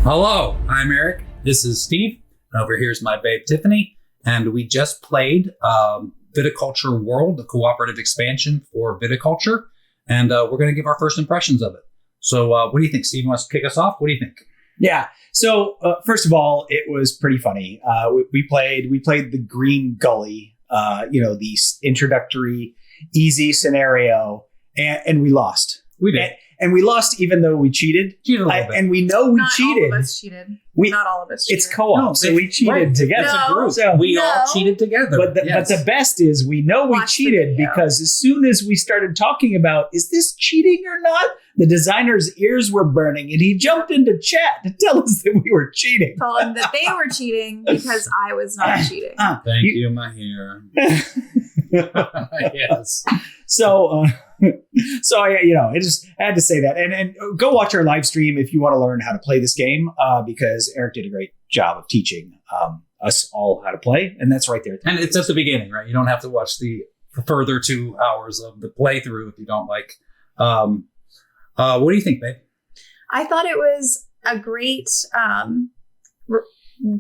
Hello, I'm Eric. This is Steve. Over here's my babe Tiffany, and we just played Viticulture World, the cooperative expansion for viticulture, and we're going to give our first impressions of it. So, what do you think, Steve? Wants to kick us off? What do you think? Yeah. So, first of all, it was pretty funny. We played the Greengully, the introductory easy scenario, and we lost. We did. And we lost even though we cheated. Cheated a little bit. And we know we Not cheated. All of us cheated. Not all of us cheated. It's co-op, so we cheated together. It's a group. So we all cheated together. But the best is we know we cheated because as soon as we started talking about, is this cheating or not? The designer's ears were burning and he jumped into chat to tell us that we were cheating. Told him that they were cheating because I was not cheating. Thank you, Mihir. Yes. So I just had to say that, and go watch our live stream if you want to learn how to play this game, because Eric did a great job of teaching us all how to play, and that's right there. And it's at the beginning, right? You don't have to watch the further 2 hours of the playthrough if you don't like. What do you think, babe? I thought it was a great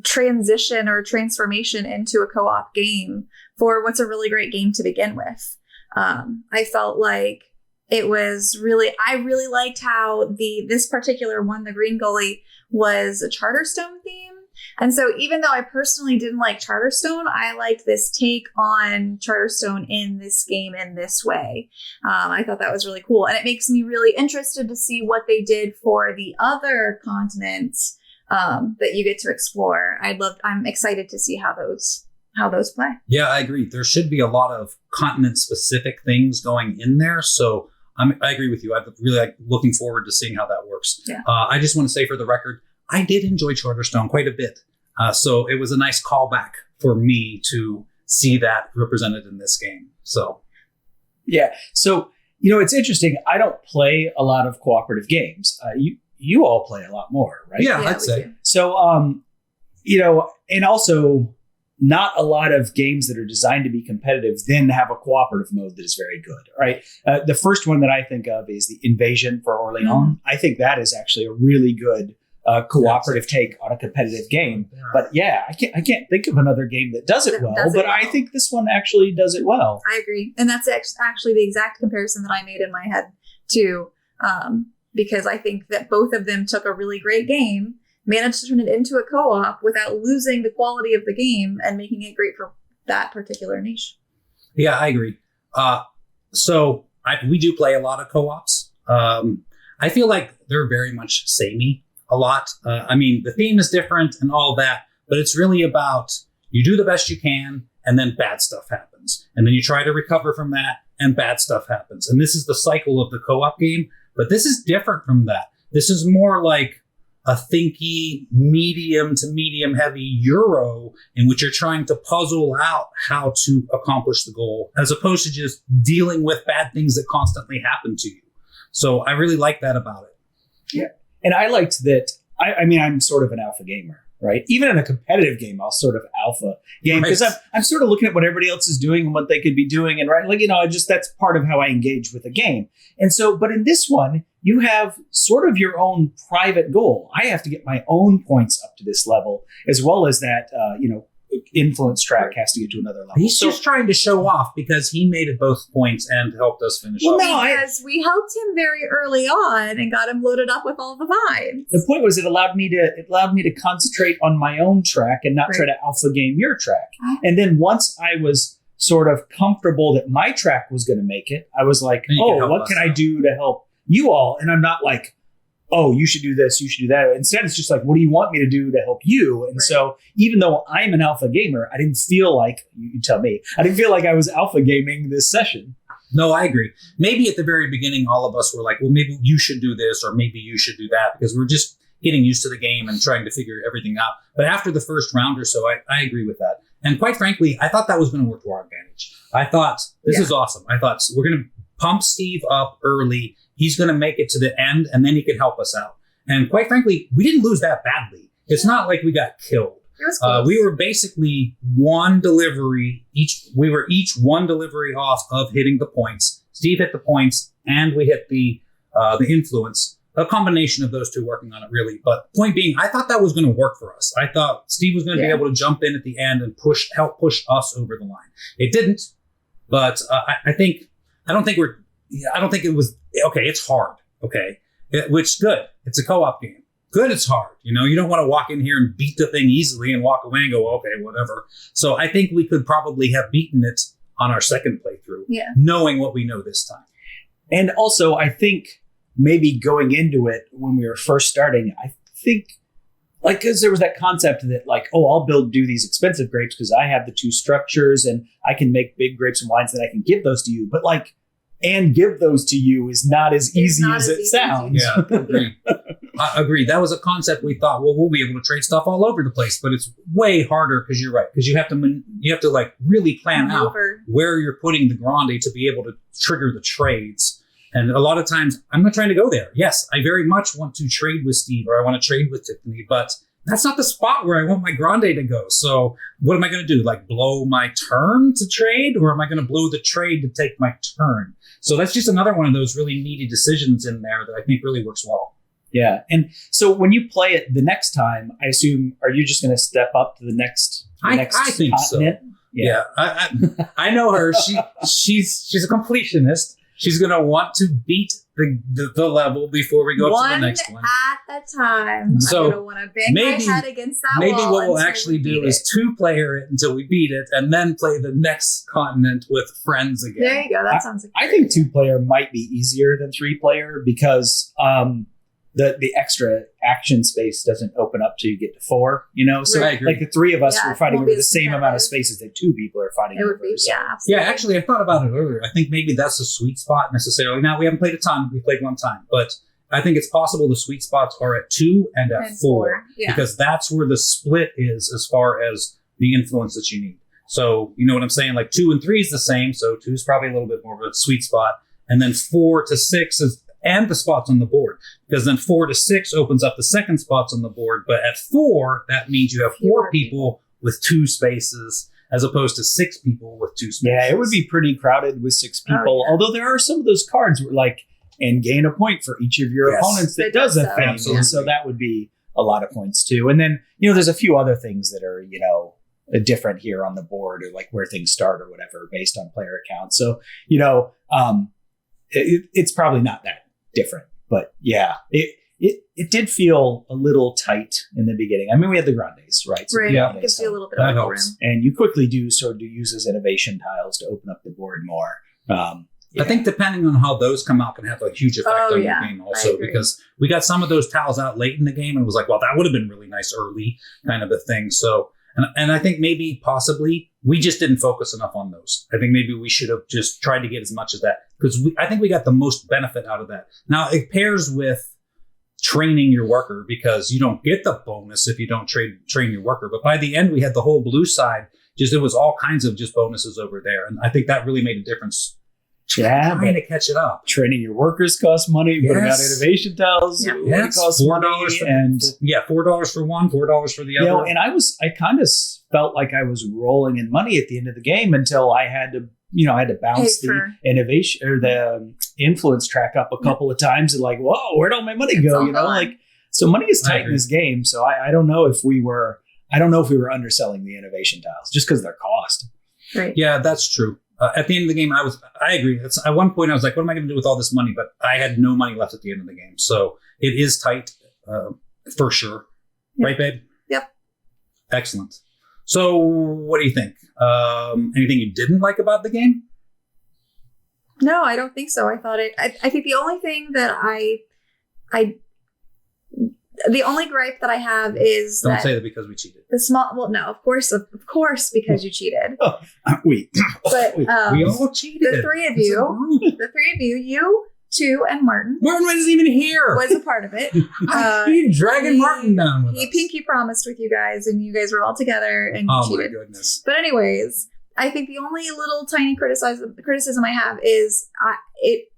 transition or transformation into a co-op game for what's a really great game to begin with. I felt like it was I really liked how this particular one, the Greengully, was a Charterstone theme. And so even though I personally didn't like Charterstone, I liked this take on Charterstone in this game in this way. I thought that was really cool. And it makes me really interested to see what they did for the other continents that you get to explore. I'm excited to see how those play. Yeah, I agree. There should be a lot of continent-specific things going in there. So I agree with you. I'm really looking forward to seeing how that works. Yeah. I just want to say for the record, I did enjoy Charterstone quite a bit. So it was a nice callback for me to see that represented in this game. So, yeah. So, it's interesting. I don't play a lot of cooperative games. You all play a lot more, right? Yeah, I'd say. So, and also not a lot of games that are designed to be competitive then have a cooperative mode that is very good, right? The first one that I think of is the Invasion for Orleans. Mm-hmm. I think that is actually a really good cooperative take on a competitive game. Yeah. But yeah, I can't think of another game that does it well, but I think this one actually does it well. I agree. And that's actually the exact comparison that I made in my head too, because I think that both of them took a really great game, managed to turn it into a co-op without losing the quality of the game and making it great for that particular niche. Yeah, I agree. So we do play a lot of co-ops. I feel like they're very much samey a lot. The theme is different and all that, but it's really about you do the best you can and then bad stuff happens. And then you try to recover from that and bad stuff happens. And this is the cycle of the co-op game, but this is different from that. This is more like a thinky, medium to medium heavy Euro in which you're trying to puzzle out how to accomplish the goal, as opposed to just dealing with bad things that constantly happen to you. So I really like that about it. Yeah. And I liked that. I'm sort of an alpha gamer, right? Even in a competitive game, I'll sort of alpha game because I'm sort of looking at what everybody else is doing and what they could be doing. And that's part of how I engage with a game. And so, but in this one, you have sort of your own private goal. I have to get my own points up to this level, as well as that, influence track has to get to another level. He's just trying to show off because he made it both points and helped us finish off. Because we helped him very early on and got him loaded up with all the vines. The point was it allowed me to concentrate on my own track and not try to alpha game your track. And then once I was sort of comfortable that my track was going to make it, I was like, what can I do to help you all? And I'm not like, oh, you should do this, you should do that. Instead, it's just like, what do you want me to do to help you? And so even though I'm an alpha gamer, I didn't feel like, you tell me, I didn't feel like I was alpha gaming this session. No, I agree. Maybe at the very beginning, all of us were like, well, maybe you should do this or maybe you should do that because we're just getting used to the game and trying to figure everything out. But after the first round or so, I agree with that. And quite frankly, I thought that was going to work to our advantage. I thought, this is awesome. I thought we're going to pump Steve up early. He's going to make it to the end, and then he can help us out. And quite frankly, we didn't lose that badly. It's not like we got killed. It was close. We were basically one delivery each. We were each one delivery off of hitting the points. Steve hit the points, and we hit the influence. a combination of those two working on it, really. But point being, I thought that was going to work for us. I thought Steve was going to be able to jump in at the end and help push us over the line. It didn't, but I don't think it was okay. It's hard, okay, which is good. It's a co-op game. Good, it's hard. You don't want to walk in here and beat the thing easily and walk away and go, okay, whatever. So I think we could probably have beaten it on our second playthrough, knowing what we know this time. And also, I think maybe going into it when we were first starting, I think, like, because there was that concept that, like, oh, I'll do these expensive grapes because I have the two structures and I can make big grapes and wines that I can give those to you. But, like, and give those to you is not as easy as it sounds. Yeah, agreed. That was a concept we thought, well, we'll be able to trade stuff all over the place, but it's way harder because you're right. Because you have to like really plan out where you're putting the grande to be able to trigger the trades. And a lot of times I'm not trying to go there. Yes, I very much want to trade with Steve or I want to trade with Tiffany, but that's not the spot where I want my grande to go. So what am I going to do? Like blow my turn to trade, or am I going to blow the trade to take my turn? So that's just another one of those really meaty decisions in there that I think really works well. Yeah. And so when you play it the next time, I assume, are you just going to step up to the next I think continent? So. Yeah. I know her. She's a completionist. She's going to want to beat the level before we go up to the next one. At that time. So I'm going to want to bang my head against that maybe wall. What we'll actually do is 2-player it until we beat it and then play the next continent with friends again. There you go. That sounds like I think 2-player might be easier than 3-player because the extra action space doesn't open up till you get to 4, So Right. like the 3 of us were fighting over the same competitive amount of spaces that 2 people are fighting over. It would be, so. absolutely. Yeah, actually, I thought about it earlier. I think maybe that's a sweet spot necessarily. Now, we haven't played a ton. We played one time. But I think it's possible the sweet spots are at 2 and at 4. Because that's where the split is as far as the influence that you need. So, you know what I'm saying? Like 2 and 3 is the same. So 2 is probably a little bit more of a sweet spot. And then 4 to 6 is and the spots on the board, because then 4 to 6 opens up the second spots on the board. But at 4, that means you have 4 people with 2 spaces as opposed to 6 people with 2 spaces. Yeah, it would be pretty crowded with 6 people. Although there are some of those cards where like, and gain a point for each of your opponents that does a thing. And so that would be a lot of points too. And then, there's a few other things that are, different here on the board, or like where things start or whatever based on player accounts. So, it's probably not that different, but yeah, it did feel a little tight in the beginning. I mean, we had the grandes, right? So it gives you a little bit of room. And you quickly do use as innovation tiles to open up the board more. I think depending on how those come out can have a huge effect on the game also, because we got some of those tiles out late in the game and it was like, well, that would have been really nice early kind of a thing. So, and I think maybe possibly we just didn't focus enough on those. I think maybe we should have just tried to get as much of that, because I think we got the most benefit out of that. Now it pairs with training your worker, because you don't get the bonus if you don't train your worker. But by the end, we had the whole blue side. It was all kinds of just bonuses over there. And I think that really made a difference. Trying to catch it up. Training your workers costs money. Putting out innovation tiles. Costs $4 $4 for one, $4 for the other. And I kind of felt like I was rolling in money at the end of the game until I had to bounce the innovation or the influence track up a couple of times and like, whoa, where'd all my money go? So money is tight in this game. So I don't know if we were underselling the innovation tiles just because of their cost. Right. Yeah, that's true. At the end of the game, I agree. At one point, I was like, what am I going to do with all this money? But I had no money left at the end of the game. So it is tight for sure. Yep. Right, babe? Yep. Excellent. So what do you think? Anything you didn't like about the game? No, I don't think so. I thought I think the only thing that the only gripe that I have is don't say that because we cheated. Of course, because you cheated. Oh, we. But we all cheated. The three of you, you, 2, and Martin. Martin wasn't even here. Was a part of it. He dragging Martin down with us. He pinky promised with you guys, and you guys were all together and cheated. Oh my goodness. But anyways, I think the only little tiny criticism I have is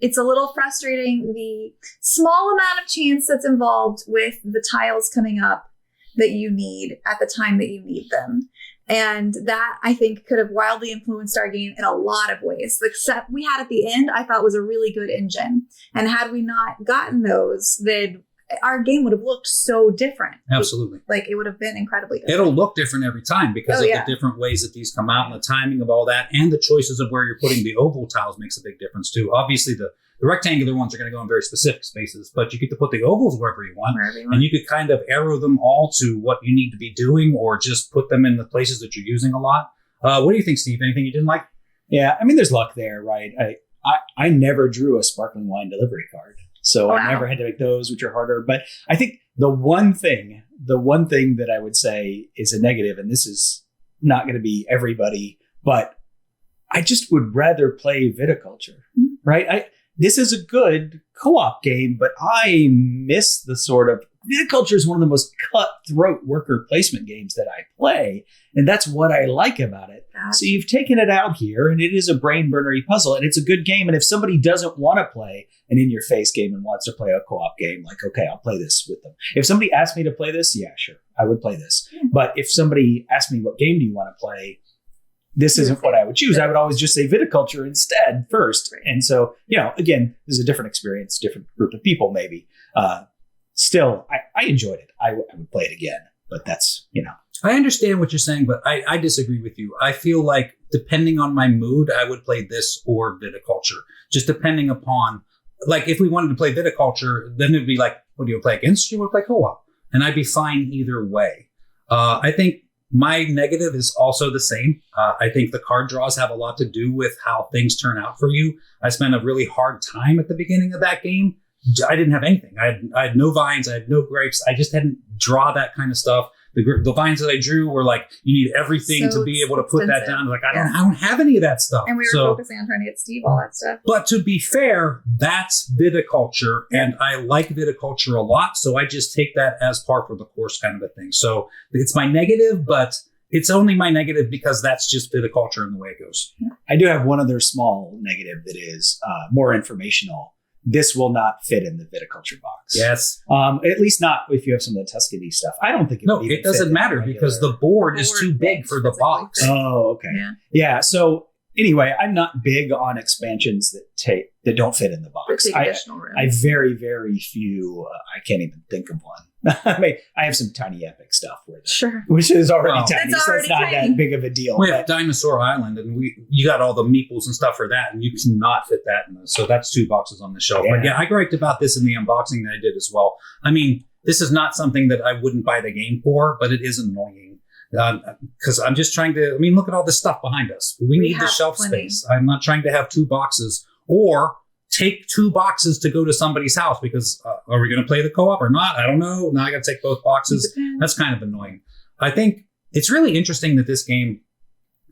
it's a little frustrating, the small amount of chance that's involved with the tiles coming up that you need at the time that you need them. And that, I think, could have wildly influenced our game in a lot of ways. The set we had at the end, I thought, was a really good engine. And had we not gotten those, then our game would have looked so different. Absolutely. Like, it would have been incredibly different. It'll look different every time because of the different ways that these come out and the timing of all that, and the choices of where you're putting the oval tiles makes a big difference too. Obviously, the rectangular ones are going to go in very specific spaces, but you get to put the ovals wherever you want. And you could kind of arrow them all to what you need to be doing, or just put them in the places that you're using a lot. What do you think, Steve? Anything you didn't like? Yeah, I mean, there's luck there, right? I never drew a sparkling wine delivery card. So I never had to make those, which are harder. But I think the one thing that I would say is a negative, and this is not going to be everybody, but I just would rather play Viticulture, right? This is a good co-op game, but I miss the sort of... Viticulture is one of the most cutthroat worker placement games that I play, and that's what I like about it. So you've taken it out here, and it is a brain-burnery puzzle, and it's a good game, and if somebody doesn't want to play an in-your-face game and wants to play a co-op game, like, okay, I'll play this with them. If somebody asked me to play this, yeah, sure, I would play this. But if somebody asked me, what game do you want to play? This isn't what I would choose. I would always just say Viticulture instead first. And so, again, this is a different experience, different group of people maybe. Still, I enjoyed it. I would play it again, but that's, I understand what you're saying, but I disagree with you. I feel like depending on my mood, I would play this or Viticulture. Just depending upon, like, if we wanted to play Viticulture, then it'd be like, what do you play against? You would play co-op. And I'd be fine either way. I think my negative is also the same. I think the card draws have a lot to do with how things turn out for you. I spent a really hard time at the beginning of that game. I didn't have anything. I had no vines. I had no grapes. I just hadn't draw that kind of stuff. The vines that I drew were like, you need everything to be able to put that down. Like, I don't have any of that stuff. And we were focusing on trying to get Steve all that stuff. But to be fair, that's Viticulture, and I like Viticulture a lot. So I just take that as par for the course kind of a thing. So it's my negative, but it's only my negative because that's just Viticulture and the way it goes. I do have one other small negative that is more informational. This will not fit in the Viticulture box. Yes. At least not if you have some of the Tuscany stuff. I don't think it doesn't matter because the board is too big for the box. Oh, okay. Yeah. So anyway, I'm not big on expansions that don't fit in the box. I very, very few. I can't even think of one. I have some tiny epic stuff which is already tiny, so it's not that big of a deal. We have Dinosaur Island, and you got all the meeples and stuff for that, and you cannot fit that in those. So that's 2 boxes on the shelf. Yeah. But yeah, I griped about this in the unboxing that I did as well. I mean, this is not something that I wouldn't buy the game for, but it is annoying. Because I'm just trying to, look at all this stuff behind us. We need the shelf space. I'm not trying to have 2 boxes or take 2 boxes to go to somebody's house because are we going to play the co-op or not? I don't know. Now I got to take both boxes. That's kind of annoying. I think it's really interesting that this game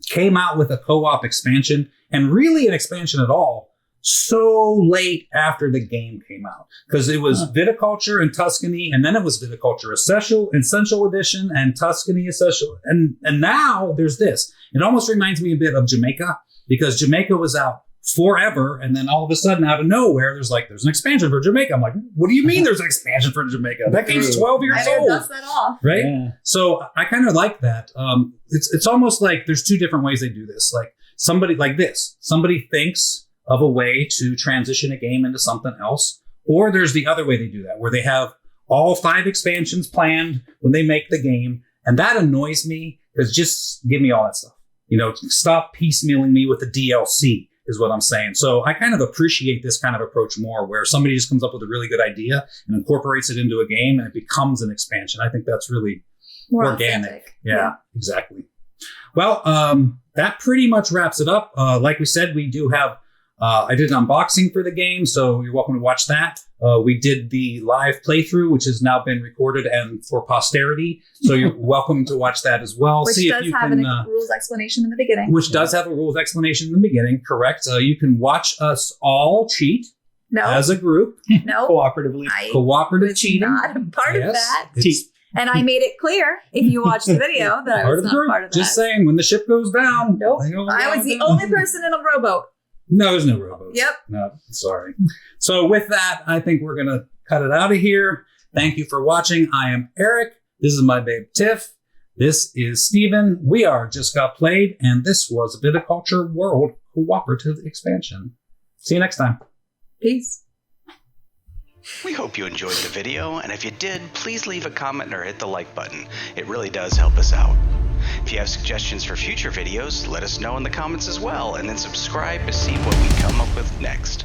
came out with a co-op expansion and really an expansion at all so late after the game came out, because it was Viticulture and Tuscany, and then it was Viticulture Essential Edition and Tuscany Essential, and now there's this. It almost reminds me a bit of Jamaica, because Jamaica was out forever, and then all of a sudden, out of nowhere, there's an expansion for Jamaica. I'm like, what do you mean there's an expansion for Jamaica? That game's 12 years old. Dust that off. Right? Yeah. So I kind of like that. It's almost like there's 2 different ways they do this. Like somebody thinks of a way to transition a game into something else, or there's the other way they do that, where they have all 5 expansions planned when they make the game, and that annoys me, because just give me all that stuff. Stop piecemealing me with the DLC. Is what I'm saying. So I kind of appreciate this kind of approach more, where somebody just comes up with a really good idea and incorporates it into a game and it becomes an expansion. I think that's really more organic. Authentic. Yeah, exactly. Well, that pretty much wraps it up. Like we said, we do have, I did an unboxing for the game, so you're welcome to watch that. We did the live playthrough, which has now been recorded and for posterity. So you're welcome to watch that as well. Which does have a rules explanation in the beginning. Which does have a rules explanation in the beginning, correct. You can watch us all cheat as a group. No. Cooperatively. Cooperative cheating. Not a part of that. And I made it clear, if you watch the video, that I was not part of that. Just saying, when the ship goes down. Nope. I was the only person in a rowboat. No, there's no rowboats. Yep. No, sorry. So with that, I think we're going to cut it out of here. Thank you for watching. I am Eric. This is my babe, Tiff. This is Stephen. We are Just Got Played, and this was Viticulture World Cooperative Expansion. See you next time. Peace. We hope you enjoyed the video, and if you did, please leave a comment or hit the like button. It really does help us out. If you have suggestions for future videos, let us know in the comments as well, and then subscribe to see what we come up with next.